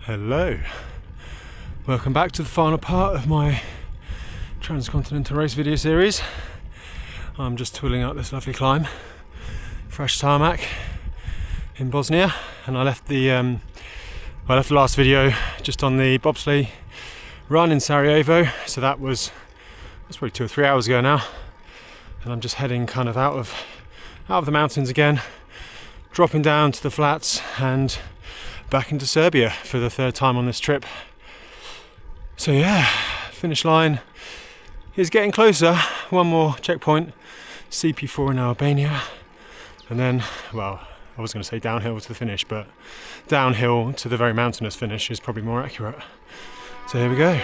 Hello, welcome back to the final part of my Transcontinental Race video series. I'm just tooling up this lovely climb, fresh tarmac in Bosnia, and I left the last video just on the bobsleigh run in Sarajevo, so that's probably 2 or 3 hours ago now, and I'm just heading kind of out of the mountains again, dropping down to the flats and back into Serbia for the third time on this trip. So yeah, finish line is getting closer. One more checkpoint, CP4 in Albania, and then, well, I was going to say downhill to the finish, but downhill to the very mountainous finish is probably more accurate. So here we go.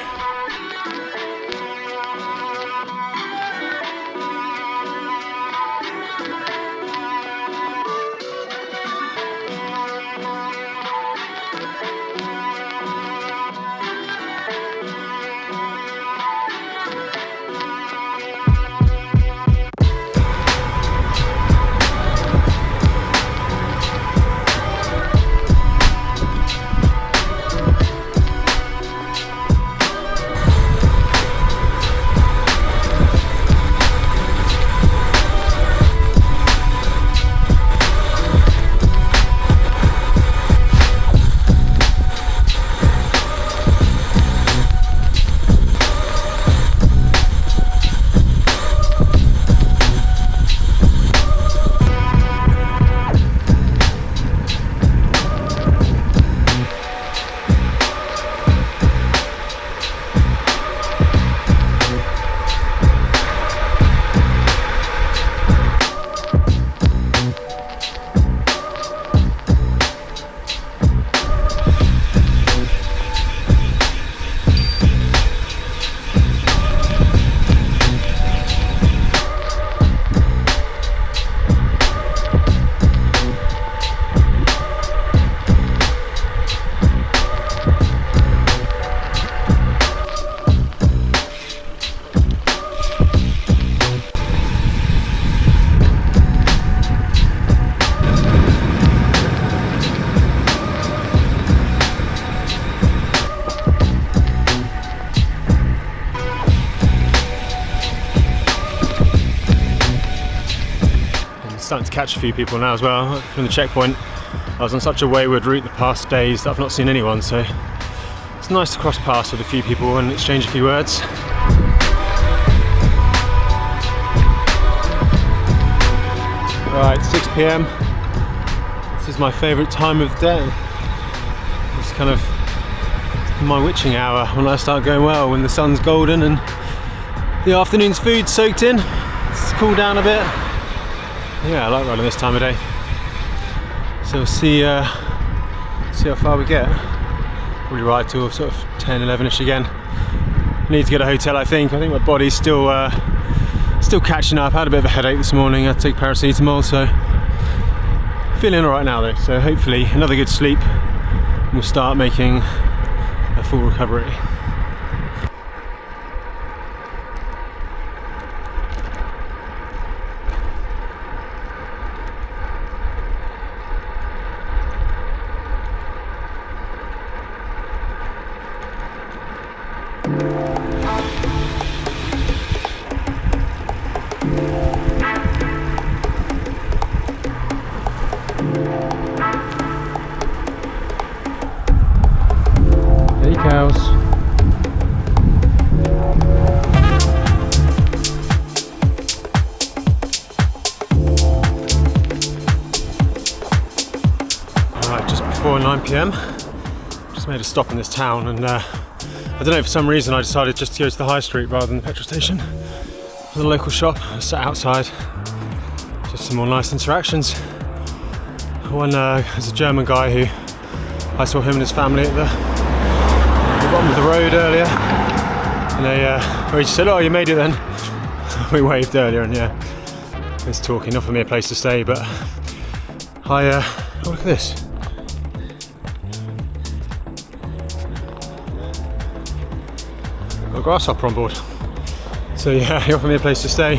Starting to catch a few people now as well from the checkpoint. I was on such a wayward route the past days that I've not seen anyone, so it's nice to cross paths with a few people and exchange a few words. Right, 6 PM. This is my favourite time of day. It's kind of my witching hour when I start going well, when the sun's golden and the afternoon's food's soaked in. It's cooled down a bit. Yeah, I like riding this time of day. So we'll see how far we get. Probably ride till sort of 10, 11ish again. Need to get a hotel, I think. I think my body's still catching up. I had a bit of a headache this morning. I took paracetamol, so feeling alright now though. So hopefully another good sleep and we'll start making a full recovery. Hey cows. Alright, just before 9 PM, just made a stop in this town, and I don't know, for some reason I decided just to go to the high street rather than the petrol station. There's a local shop, I sat outside, just some more nice interactions. One, there's a German guy who, I saw him and his family at the bottom of the road earlier, and he just said, "Oh, you made it then." We waved earlier, and yeah, he's talking, offered me a place to stay, but oh, look at this. Got a grasshopper on board. So yeah, he offered me a place to stay,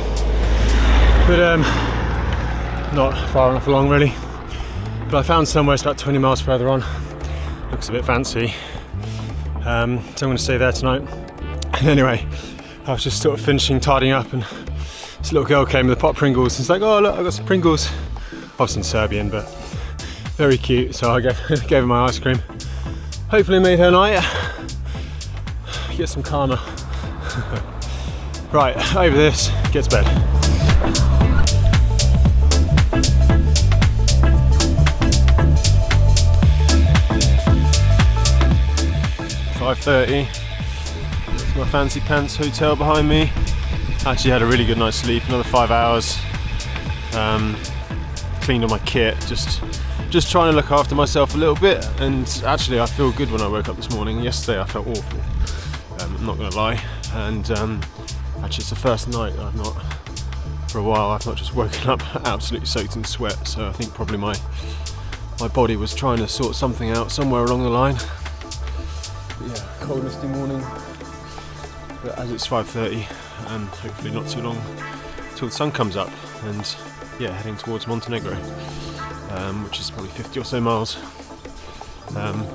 but not far enough along really. But I found somewhere, it's about 20 miles further on, a looks a bit fancy. So I'm going to stay there tonight. And anyway, I was just sort of finishing tidying up, and this little girl came with a pot of Pringles. And it's like, oh look, I got some Pringles. Obviously in Serbian, but very cute. So I gave her my ice cream. Hopefully made her night. Get some karma. Right, over this, get to bed. 5:30. That's my fancy pants hotel behind me. Actually had a really good night's sleep, another 5 hours. Cleaned all my kit, just trying to look after myself a little bit, and actually I feel good when I woke up this morning. Yesterday I felt awful, I'm not gonna lie, and actually it's the first night that I've not, for a while, I've not just woken up absolutely soaked in sweat, so I think probably my body was trying to sort something out somewhere along the line. But yeah, cold misty morning, but as it's 5:30, hopefully not too long till the sun comes up, and yeah, heading towards Montenegro, which is probably 50 or so miles,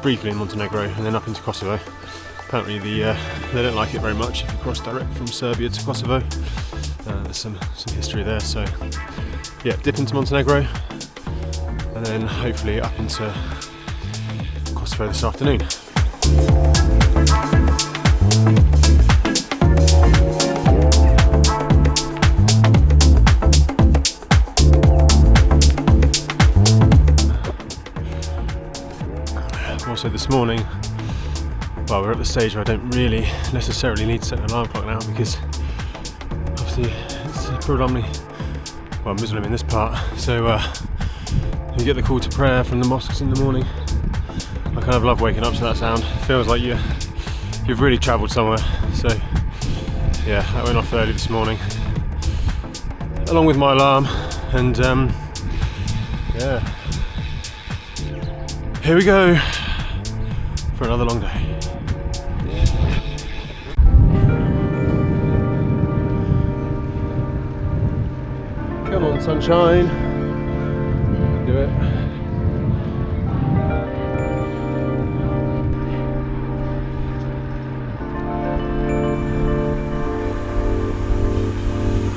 briefly in Montenegro and then up into Kosovo. Apparently they don't like it very much if you cross direct from Serbia to Kosovo. There's some history there, so yeah, dip into Montenegro and then hopefully up into Kosovo this afternoon. Also this morning, well, we're at the stage where I don't really necessarily need to set an alarm clock now, because obviously it's predominantly, well, Muslim in this part, so you get the call to prayer from the mosques in the morning. I kind of love waking up to that sound. It feels like you've really travelled somewhere. So yeah, that went off early this morning, along with my alarm, and yeah, here we go for another long day. Come on, sunshine. Do it.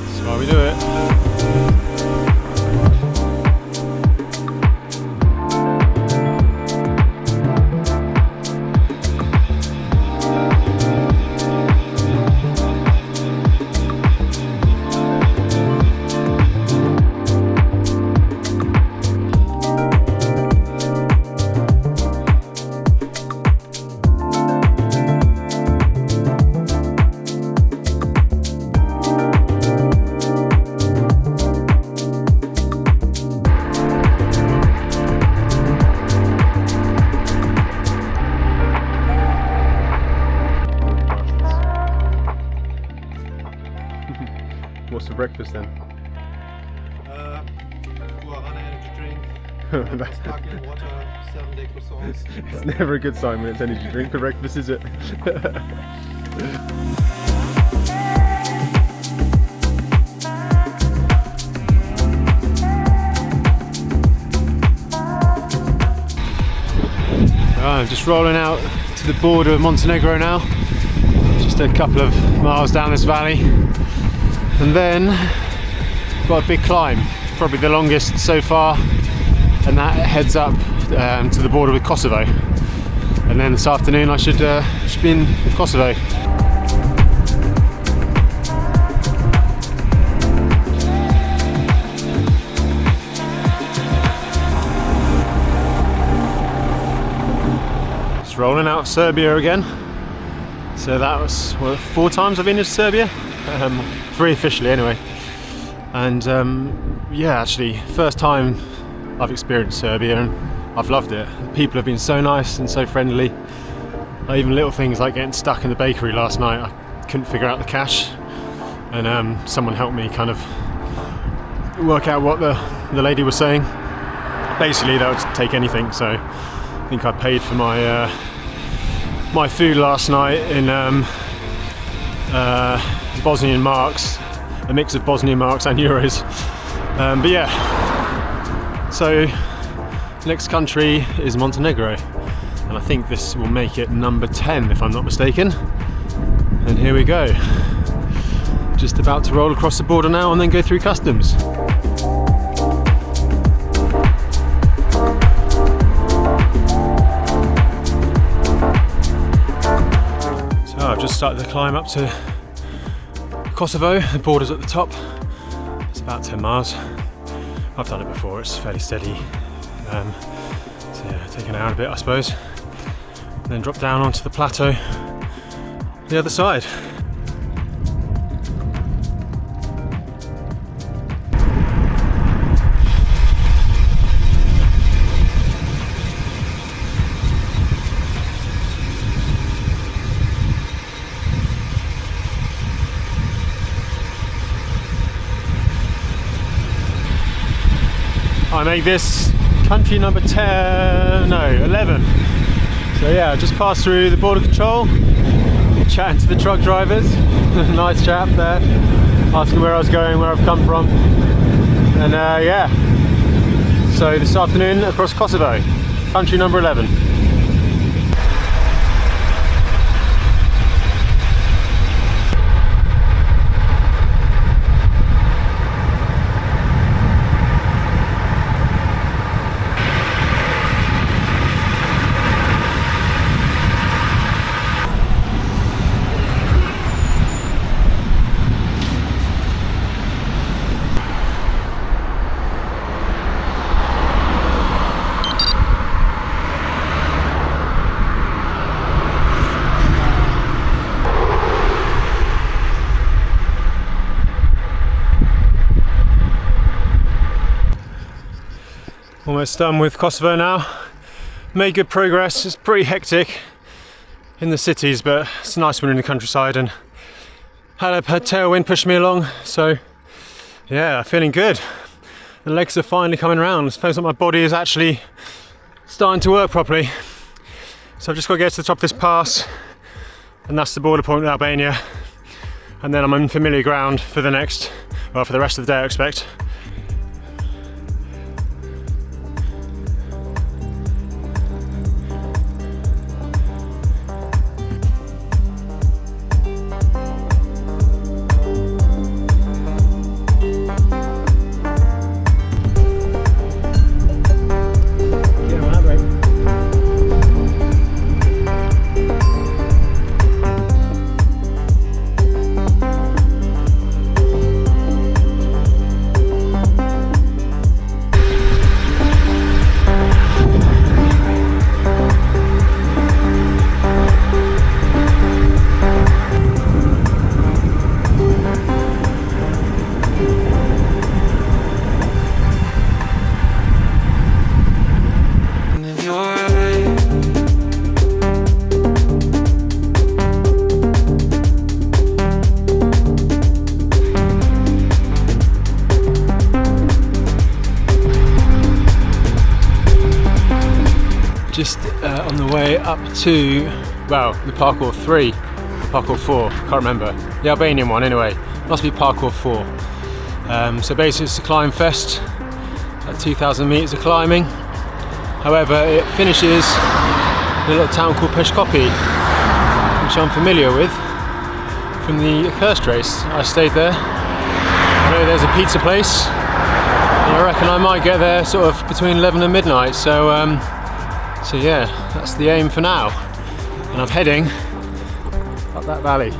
That's why we do it. What's for breakfast then? Well, an energy drink, sparkling water, 7-day croissants. It's never a good sign when it's energy drink for breakfast, is it? I'm just rolling out to the border of Montenegro now, just a couple of miles down this valley, and then got a big climb, probably the longest so far, and that heads up to the border with Kosovo, and then this afternoon I should be in Kosovo. Rolling out of Serbia again. So that was 4 times I've been to Serbia, 3 officially anyway. And yeah, actually first time I've experienced Serbia, and I've loved it. People have been so nice and so friendly. Even little things like getting stuck in the bakery last night, I couldn't figure out the cash, and someone helped me kind of work out what the lady was saying. Basically they would take anything, so I think I paid for my my food last night in Bosnian marks, a mix of Bosnian marks and euros. But yeah, so next country is Montenegro, and I think this will make it number 10 if I'm not mistaken. And here we go. Just about to roll across the border now and then go through customs. So I've just started the climb up to Kosovo. The border's at the top. It's about 10 miles. I've done it before, it's fairly steady. So yeah, take an hour and a bit I suppose. And then drop down onto the plateau the other side. I make this country number 11. So yeah, I just passed through the border control, chatting to the truck drivers. Nice chap there, asking where I was going, where I've come from. And yeah, so this afternoon across Kosovo, country number 11. Almost done with Kosovo now. Made good progress. It's pretty hectic in the cities, but it's nice when you're in the countryside, and had a tailwind push me along, so yeah, feeling good. The legs are finally coming around. It feels like my body is actually starting to work properly. So I've just got to get to the top of this pass, and that's the border point with Albania, and then I'm on familiar ground for the rest of the day I expect. Just on the way up to, well, the parkour 3, the parkour 4, can't remember. The Albanian one anyway, must be parkour 4. So basically it's a climb fest at 2,000 meters of climbing. However, it finishes in a little town called Peshkopi, which I'm familiar with from the Cursed race. I stayed there. I know there's a pizza place, and I reckon I might get there sort of between 11 and midnight. So yeah, that's the aim for now, and I'm heading up that valley.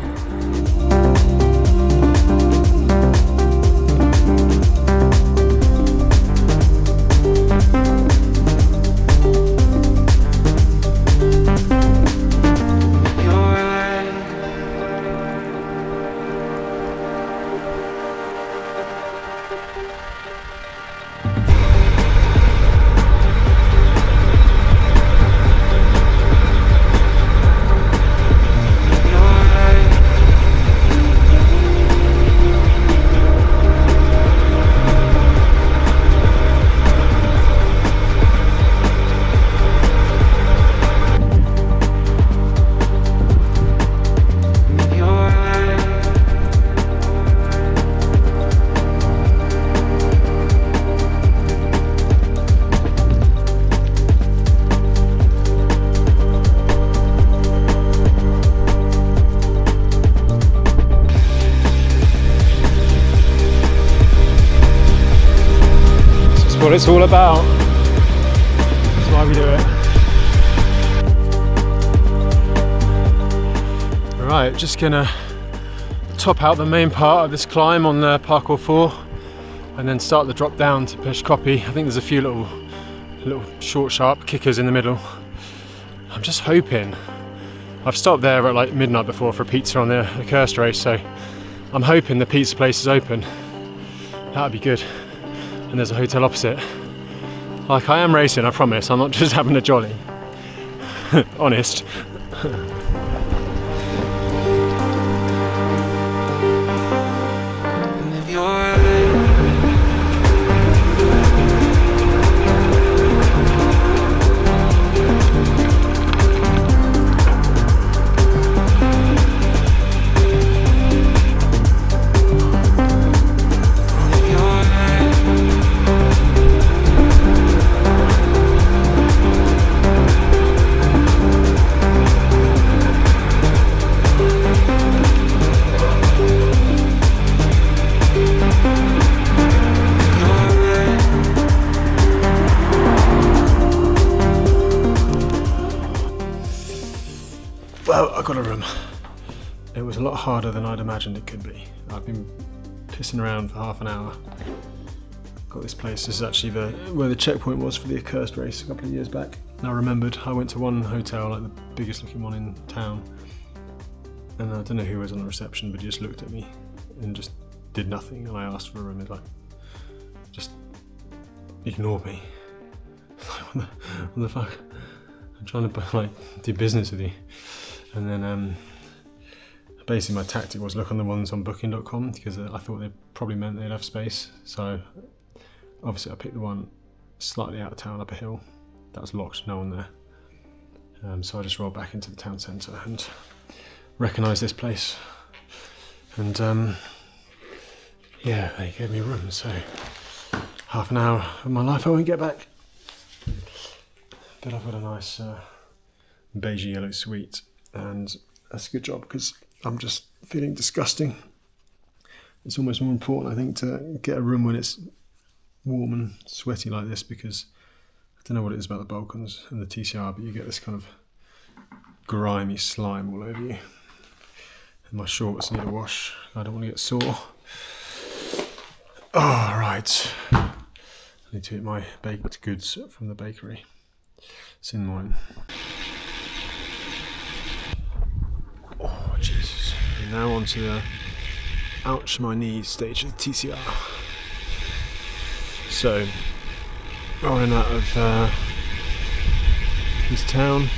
what it's all about. That's why we do it. Right, just gonna top out the main part of this climb on the Parkour 4 and then start the drop down to Peshkopi. I think there's a few little short sharp kickers in the middle. I'm just hoping, I've stopped there at like midnight before for a pizza on the cursed race, so I'm hoping the pizza place is open. That'd be good. And there's a hotel opposite. Like, I am racing, I promise, I'm not just having a jolly. Honest. Well, I got a room. It was a lot harder than I'd imagined it could be. I've been pissing around for half an hour. Got this place. This is actually where the checkpoint was for the accursed race a couple of years back. And I remembered I went to one hotel, like the biggest looking one in town, and I don't know who was on the reception, but he just looked at me and just did nothing. And I asked for a room. He's like, just ignored me. Like, what the fuck? I'm trying to like do business with you. And then basically my tactic was look on the ones on booking.com because I thought they probably meant they'd have space. So obviously I picked the one slightly out of town up a hill. That was locked, no one there. So I just rolled back into the town centre and recognised this place. And yeah, they gave me a room, so half an hour of my life I won't get back. But I've got a nice beige yellow suite, and that's a good job because I'm just feeling disgusting. It's almost more important, I think, to get a room when it's warm and sweaty like this, because I don't know what it is about the Balkans and the TCR, but you get this kind of grimy slime all over you. And my shorts need a wash. I don't want to get sore. Oh, right. I need to eat my baked goods from the bakery. It's in mine. Oh, Jesus. And now on to the ouch my knees stage of the TCR. So, rolling out of this town,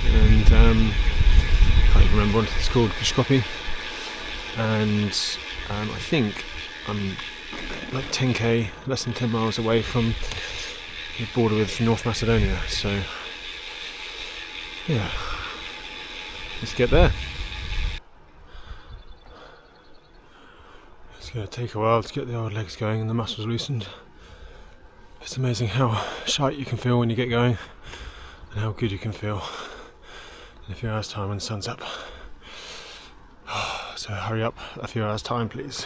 and can't even remember what it's called, Peshkopi. And I think I'm like 10k, less than 10 miles away from the border with North Macedonia, so yeah, let's get there. It's going to take a while to get the old legs going and the muscles loosened. It's amazing how shite you can feel when you get going and how good you can feel in a few hours time when the sun's up. So hurry up a few hours time, please.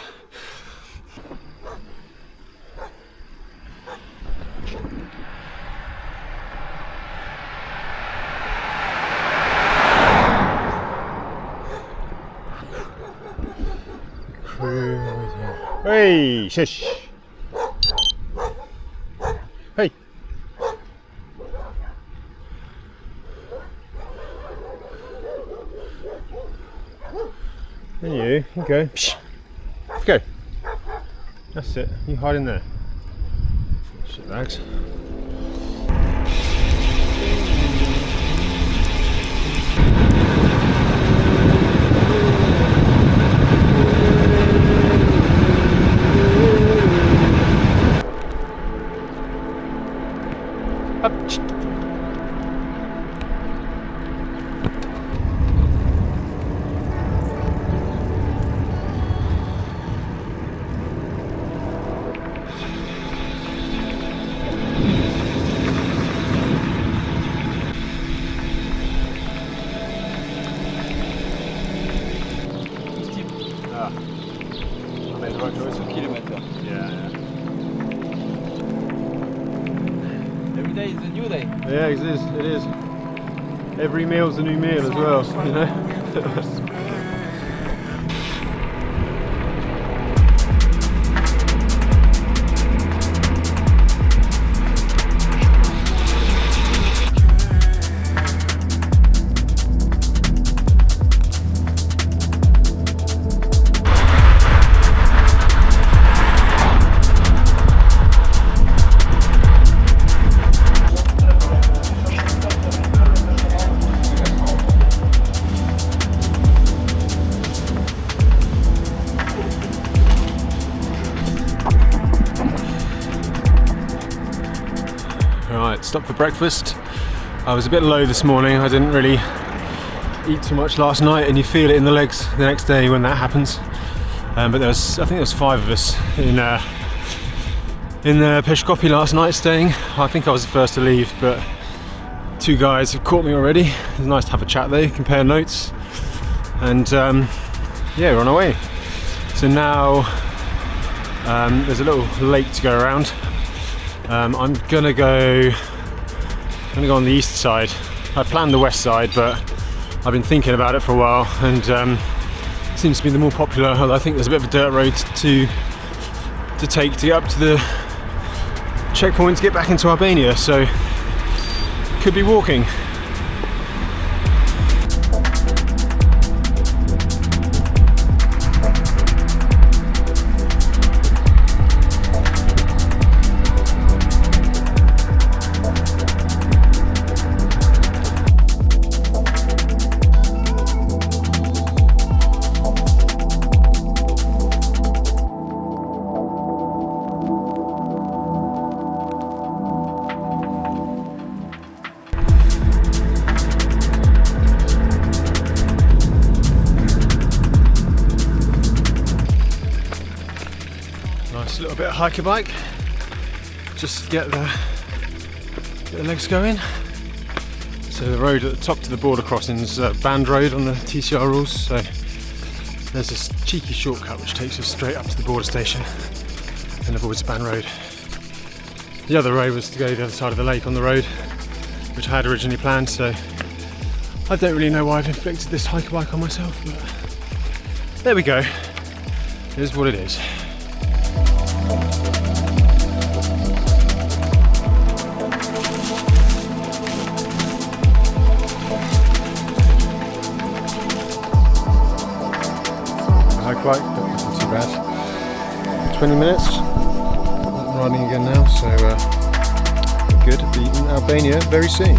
Hey, shush. Hey. And you go. Psh. Go. That's it. You hide in there. Shit bags. day is a new day. Yeah, it is. It is. Every meal's a new meal as well, you know. Right, stopped for breakfast. I was a bit low this morning. I didn't really eat too much last night, and you feel it in the legs the next day when that happens. But I think there was 5 of us in Peshkopi last night staying. I think I was the first to leave, but 2 guys have caught me already. It was nice to have a chat though, compare notes, and yeah, we're on our way. So now there's a little lake to go around. I'm gonna go on the east side. I planned the west side, but I've been thinking about it for a while, and it seems to be the more popular. Although I think there's a bit of a dirt road to take to get up to the checkpoint to get back into Albania, so could be walking. Nice little bit of hiker bike, just to get the legs going. So the road at the top to the border crossing is banned road on the TCR rules, so there's this cheeky shortcut which takes us straight up to the border station and avoids the banned road. The other road was to go the other side of the lake on the road, which I had originally planned, so I don't really know why I've inflicted this hiker bike on myself, but there we go. It is what it is. Hike bike, that wasn't too bad. 20 minutes. I'm riding again now, so good. I'll be in Albania very soon.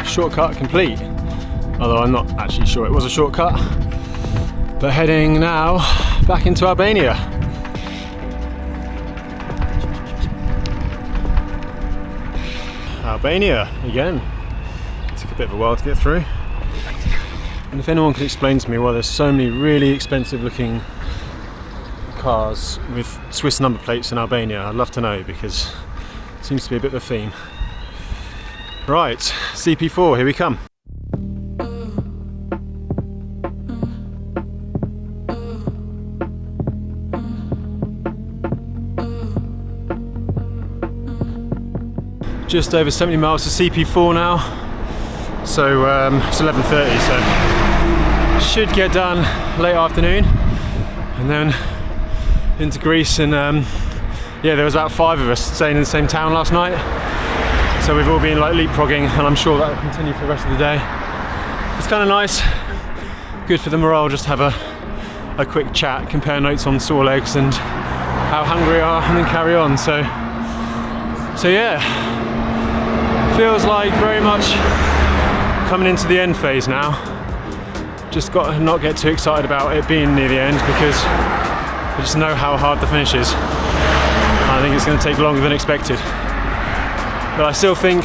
Shortcut complete, although I'm not actually sure it was a shortcut, but heading now back into Albania. Albania again. Took a bit of a while to get through, and if anyone can explain to me why there's so many really expensive looking cars with Swiss number plates in Albania, I'd love to know, because it seems to be a bit of a theme. Right, CP4, here we come. Just over 70 miles to CP4 now, so it's 11:30, so should get done late afternoon, and then into Greece. And yeah, there was about 5 of us staying in the same town last night. So we've all been like leapfrogging, and I'm sure that will continue for the rest of the day. It's kind of nice, good for the morale, just have a quick chat, compare notes on sore legs and how hungry we are, and then carry on. So yeah, feels like very much coming into the end phase now. Just got to not get too excited about it being near the end, because I just know how hard the finish is. I think it's going to take longer than expected. But I still think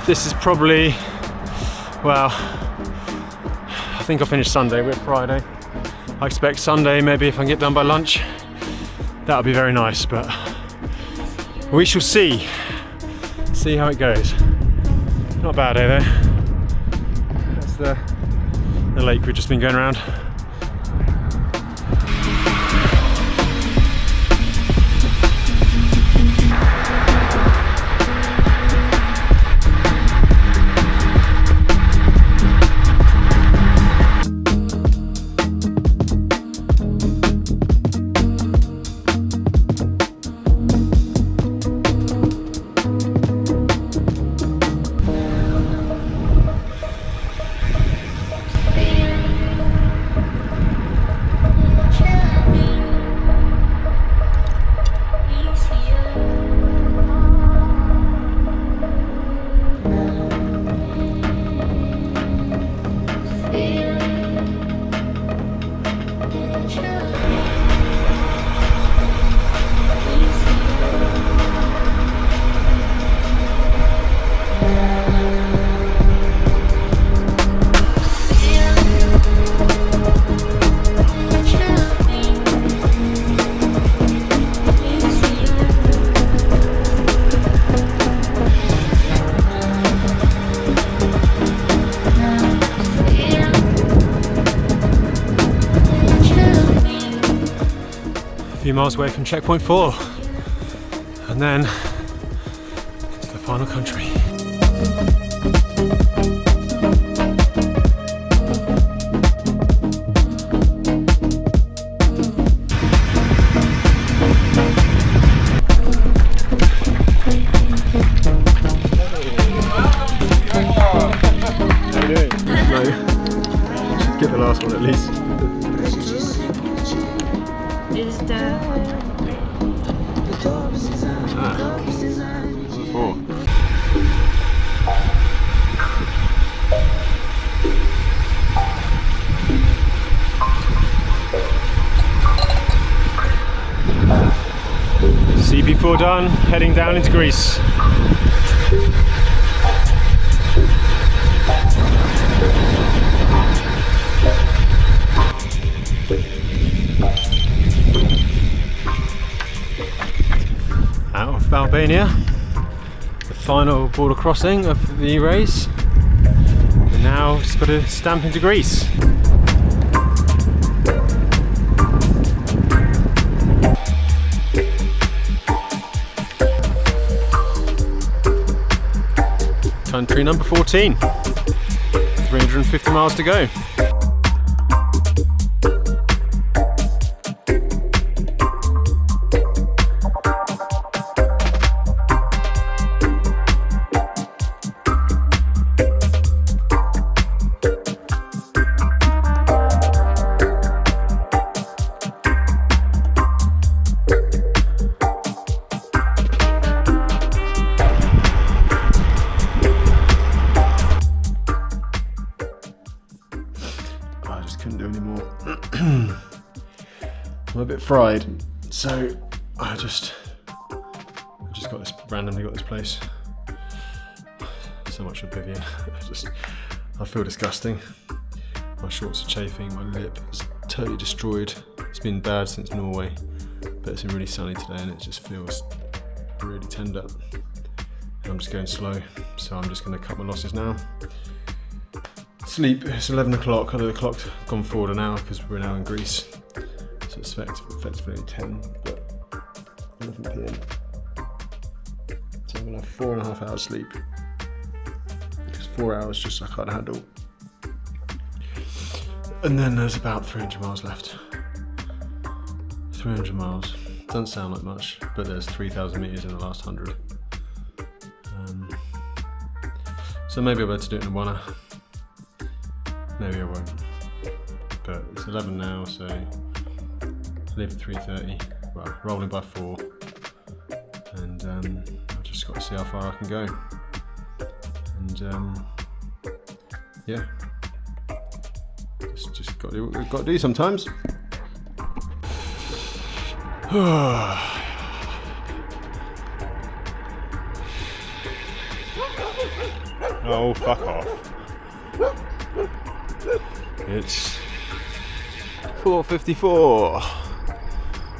this is probably, well, think I'll finish Sunday. We're Friday. I expect Sunday, maybe if I can get done by lunch, that'll be very nice, but we shall see. See how it goes. Not a bad day though. That's the lake we've just been going around. Few miles away from checkpoint 4, and then to the final country. How are you doing? No. Get the last one at least. Is the CP4 done, heading down into Greece. Out of Albania, the final border crossing of the race, and now just got to stamp into Greece. Country number 14, 350 miles to go. Couldn't do any more. I'm a bit fried, so I just got this, randomly got this place. So much oblivion. I feel disgusting. My shorts are chafing, my lip is totally destroyed. It's been bad since Norway, but it's been really sunny today and it just feels really tender. And I'm just going slow, so I'm just going to cut my losses now. Sleep, it's 11 o'clock, although the clock's gone forward an hour because we're now in Greece. So it's effectively 10, but 11 PM. So I'm gonna have 4.5 hours sleep. Because 4 hours just I can't handle. And then there's about 300 miles left. 300 miles, doesn't sound like much, but there's 3,000 meters in the last 100. So maybe I'll be able to do it in a one-hour. Maybe I won't, but it's 11 now, so I leave at 3:30, well, rolling by 4, and I've just got to see how far I can go, and yeah, just got to do what we've got to do sometimes. Oh, fuck off. It's 4:54.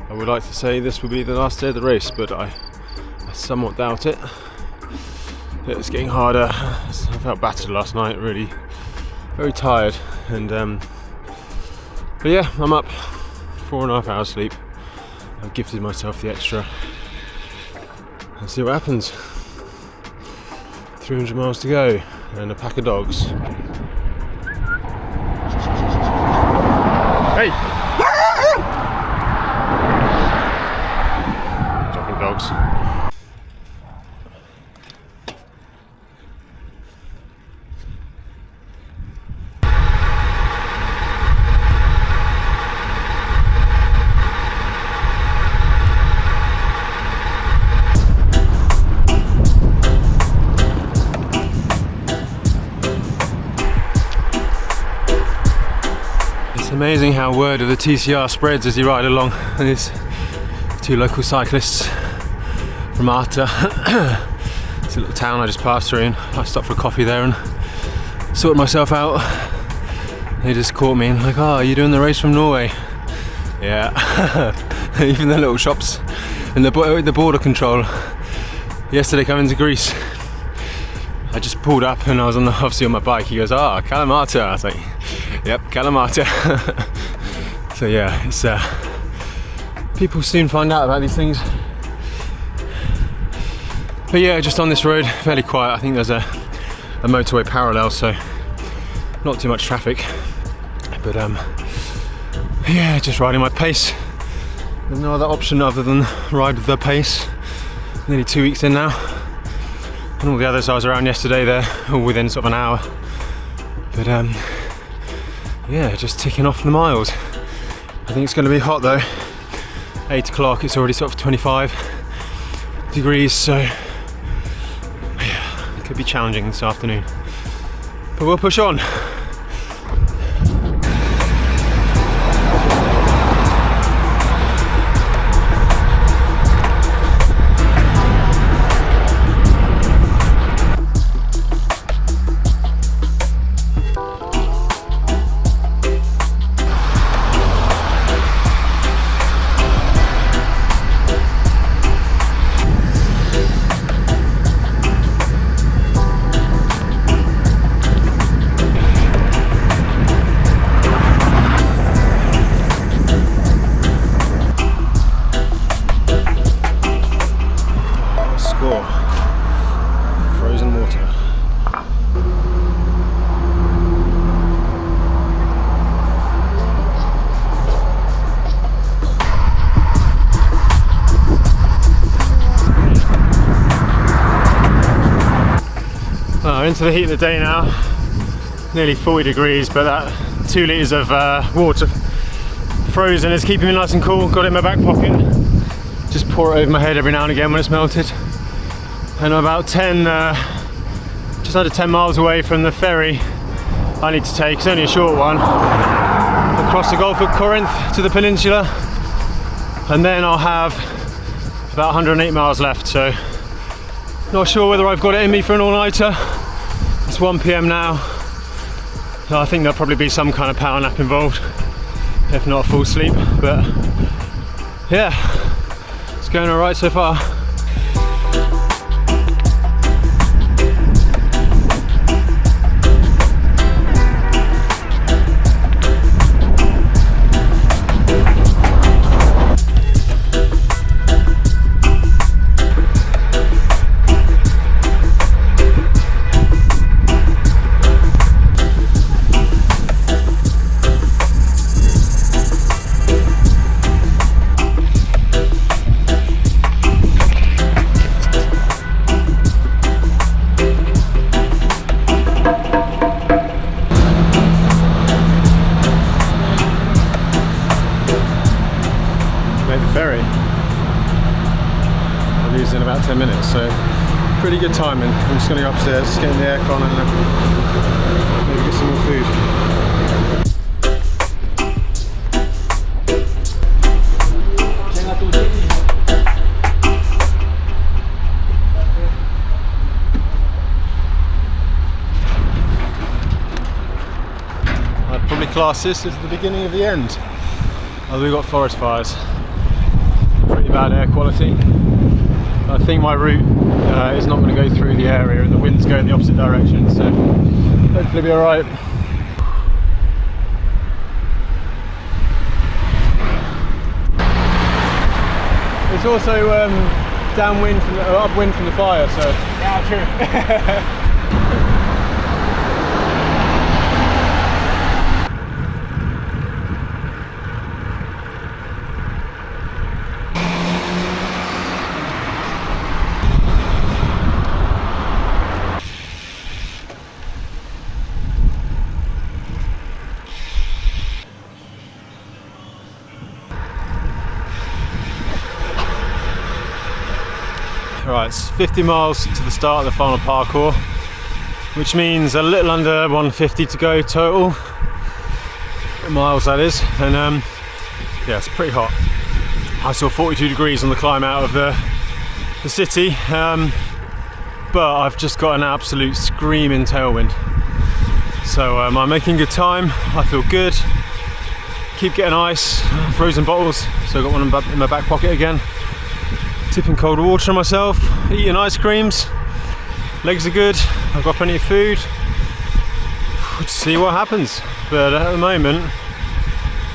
I would like to say this will be the last day of the race, but I somewhat doubt it. It's getting harder. I felt battered last night, really very tired, and but yeah, I'm up. 4.5 hours sleep. I've gifted myself the extra. Let's see what happens. 300 miles to go and a pack of dogs. Hey! Talking dogs. Amazing how word of the TCR spreads as you ride along. And these two local cyclists from Arta. It's a little town I just passed through, and I stopped for a coffee there and sorted myself out. They just caught me and like, "Oh, are you doing the race from Norway?" Yeah. Even the little shops and the border control. Yesterday coming to Greece, I just pulled up and I was obviously on my bike. He goes, "Ah, Kalamata." I was like, "Yep, Kalamata." So yeah, it's people soon find out about these things. But yeah, just on this road, fairly quiet. I think there's a motorway parallel, so not too much traffic. But yeah, just riding my pace. There's no other option other than ride the pace. Nearly 2 weeks in now. And all the others I was around yesterday, they're all within sort of an hour. But yeah, just ticking off the miles. I think it's going to be hot though. 8 o'clock, it's already sort of 25 degrees, so yeah, it could be challenging this afternoon. But we'll push on. Into the heat of the day now, nearly 40 degrees, but that 2 litres of water frozen is keeping me nice and cool. Got it in my back pocket, just pour it over my head every now and again when it's melted. And I'm about 10, just under 10 miles away from the ferry I need to take. It's only a short one, across the Gulf of Corinth to the peninsula, and then I'll have about 108 miles left, so not sure whether I've got it in me for an all-nighter. It's 1 PM now, so I think there'll probably be some kind of power nap involved, if not a full sleep. But yeah, it's going all right so far. In about 10 minutes, so pretty good timing. I'm just going to go upstairs, get in the aircon and maybe get some more food. class this as the beginning of the end. We've got forest fires, pretty bad air quality. I think my route is not going to go through the area and the wind's going the opposite direction, so hopefully be alright. It's also downwind from the, upwind from the fire, so yeah, true. Right, it's 50 miles to the start of the final parkour, which means a little under 150 to go total, miles that is, and yeah, it's pretty hot. I saw 42 degrees on the climb out of the city, but I've just got an absolute screaming tailwind. So I'm making good time, I feel good, keep getting ice, frozen bottles, so I've got one in my back pocket again. Tipping cold water on myself, eating ice creams, legs are good, I've got plenty of food. We'll see what happens, but at the moment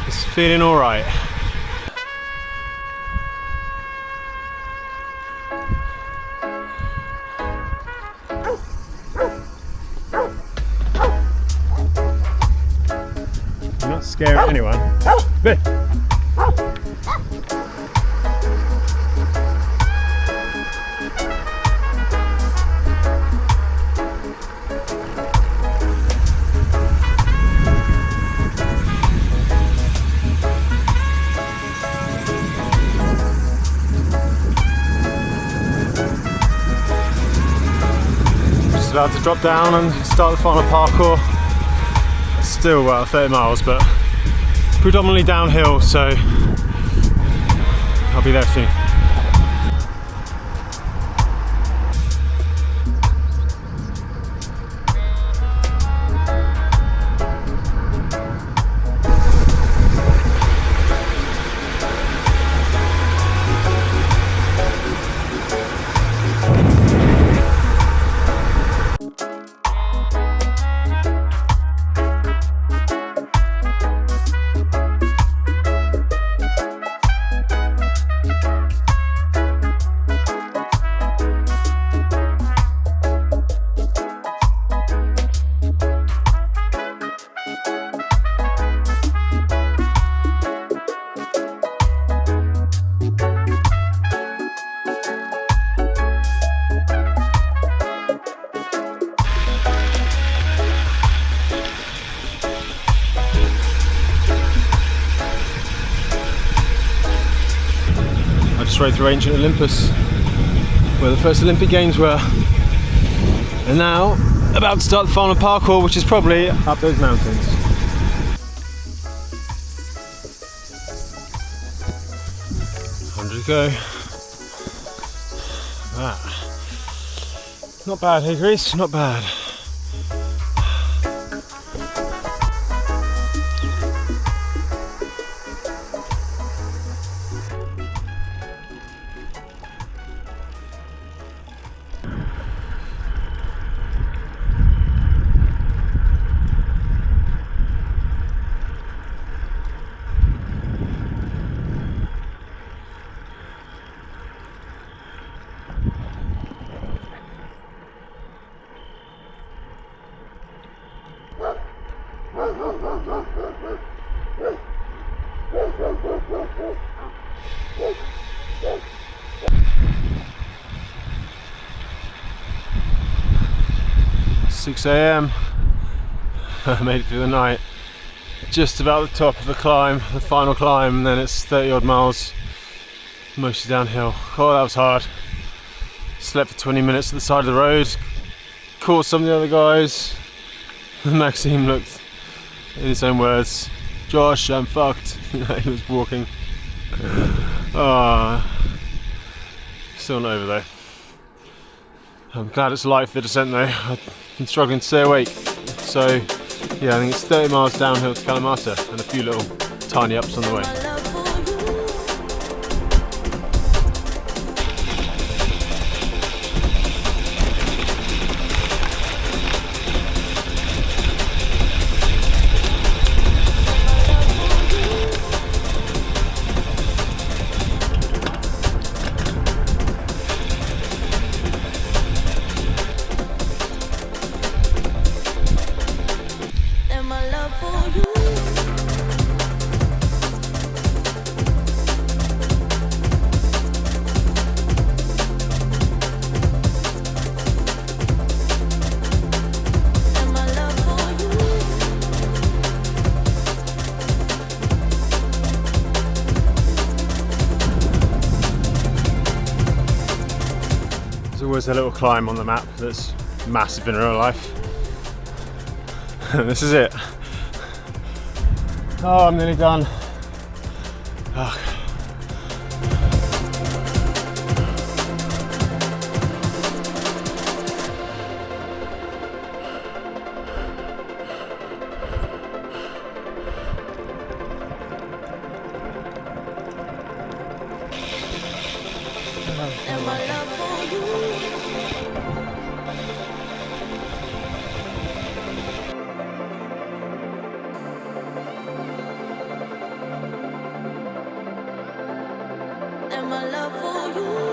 it's feeling alright. You're not scaring anyone. About to drop down and start the final parkour. It's still 30 miles, but predominantly downhill, so I'll be there soon. Straight through ancient Olympus, where the first Olympic Games were, and now about to start the final parkour, which is probably up those mountains. To go. Not bad, hey Grace, not bad. "6 a.m. I made it through the night. Just about the top of the climb, the final climb, and then it's 30 odd miles, mostly downhill. Oh, that was hard. Slept for 20 minutes at the side of the road, caught some of the other guys. Maxime looked, in his own words, "Josh, I'm fucked." He was walking. Still not over though. I'm glad it's light for the descent though. I've been struggling to stay awake, so Yeah, I think it's 30 miles downhill to Kalamata and a few little tiny ups on the way. There's always a little climb on the map that's massive in real life. This is it. Oh, I'm nearly done. Oh. And my love for you.